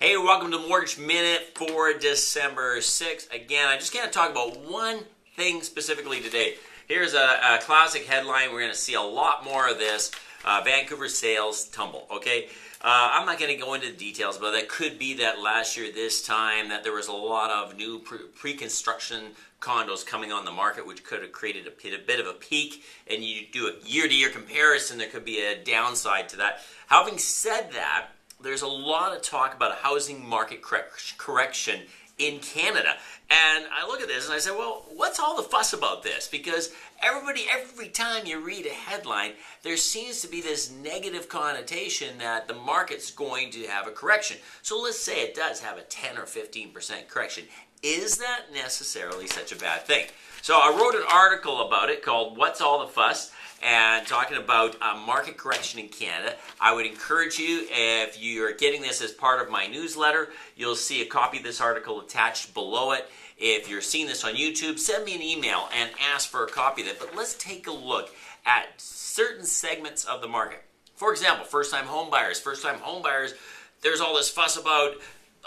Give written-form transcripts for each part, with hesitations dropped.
Hey, welcome to Mortgage Minute for December 6th. Again, I just can't talk about one thing specifically today. Here's a classic headline. We're going to see a lot more of this. Vancouver sales tumble, okay? I'm not going to go into details, but that could be that last year, this time, that there was a lot of new pre-construction condos coming on the market, which could have created a bit of a peak, and you do a year-to-year comparison, there could be a downside to that. Having said that, there's a lot of talk about a housing market correction in Canada. And I look at this and I say, well, what's all the fuss about this? Because every time you read a headline, there seems to be this negative connotation that the market's going to have a correction. So let's say it does have a 10 or 15% correction. Is that necessarily such a bad thing? So I wrote an article about it called What's All the Fuss? And talking about market correction in Canada. I would encourage you, if you're getting this as part of my newsletter, you'll see a copy of this article attached below it. If you're seeing this on YouTube, send me an email and ask for a copy of it. But let's take a look at certain segments of the market. For example, first-time home buyers. First-time home buyers, there's all this fuss about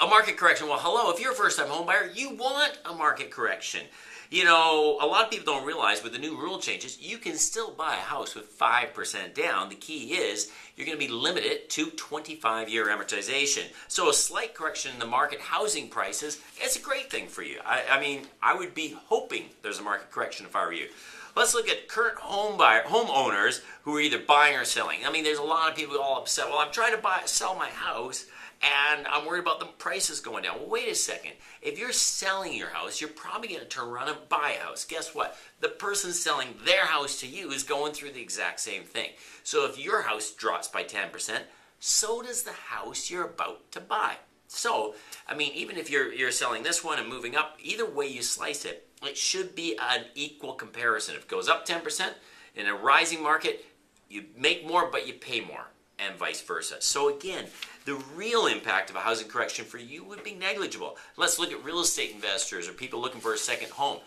a market correction. Well, hello, if you're a first-time home buyer, you want a market correction. You know, a lot of people don't realize with the new rule changes, you can still buy a house with 5% down. The key is you're going to be limited to 25-year amortization. So a slight correction in the market housing prices, it's a great thing for you. I mean, I would be hoping there's a market correction if I were you. Let's look at current homeowners who are either buying or selling. I mean, there's a lot of people all upset. Well, I'm trying to sell my house, and I'm worried about the prices going down. Well, wait a second. If you're selling your house, you're probably going to turn around and buy a house. Guess what? The person selling their house to you is going through the exact same thing. So if your house drops by 10%, so does the house you're about to buy. So, I mean, even if you're selling this one and moving up, either way you slice it, it should be an equal comparison. If it goes up 10% in a rising market, you make more, but you pay more, and vice versa. So again, the real impact of a housing correction for you would be negligible. Let's look at real estate investors or people looking for a second home.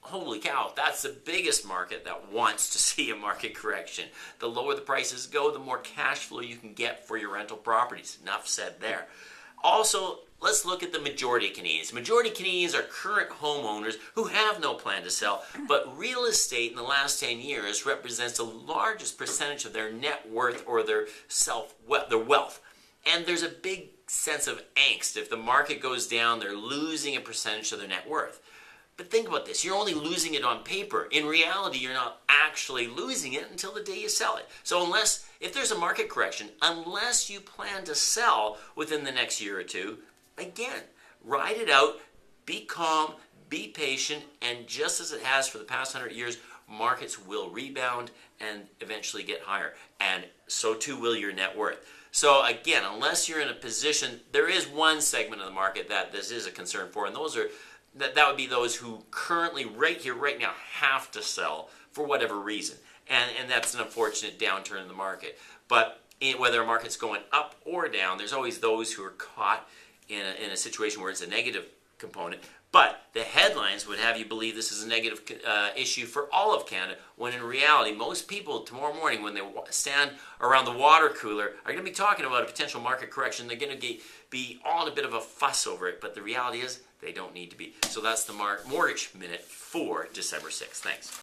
Holy cow, that's the biggest market that wants to see a market correction. The lower the prices go, the more cash flow you can get for your rental properties. Enough said there. Also, let's look at the majority of Canadians. Majority of Canadians are current homeowners who have no plan to sell, but real estate in the last 10 years represents the largest percentage of their net worth or their wealth. And there's a big sense of angst. If the market goes down, they're losing a percentage of their net worth. But think about this, you're only losing it on paper. In reality, you're not actually losing it until the day you sell it. So if there's a market correction, unless you plan to sell within the next year or two, again, ride it out, be calm, be patient, and just as it has for the past 100 years, markets will rebound and eventually get higher. And so too will your net worth. So again, unless you're in a position, there is one segment of the market that this is a concern for, and that would be those who currently, right here, right now, have to sell for whatever reason. And that's an unfortunate downturn in the market. But whether a market's going up or down, there's always those who are caught in a situation where it's a negative component. But the headlines would have you believe this is a negative issue for all of Canada, when in reality, most people tomorrow morning when they stand around the water cooler are going to be talking about a potential market correction. They're going to be all in a bit of a fuss over it, but the reality is they don't need to be. So that's the Mortgage Minute for December 6th. Thanks.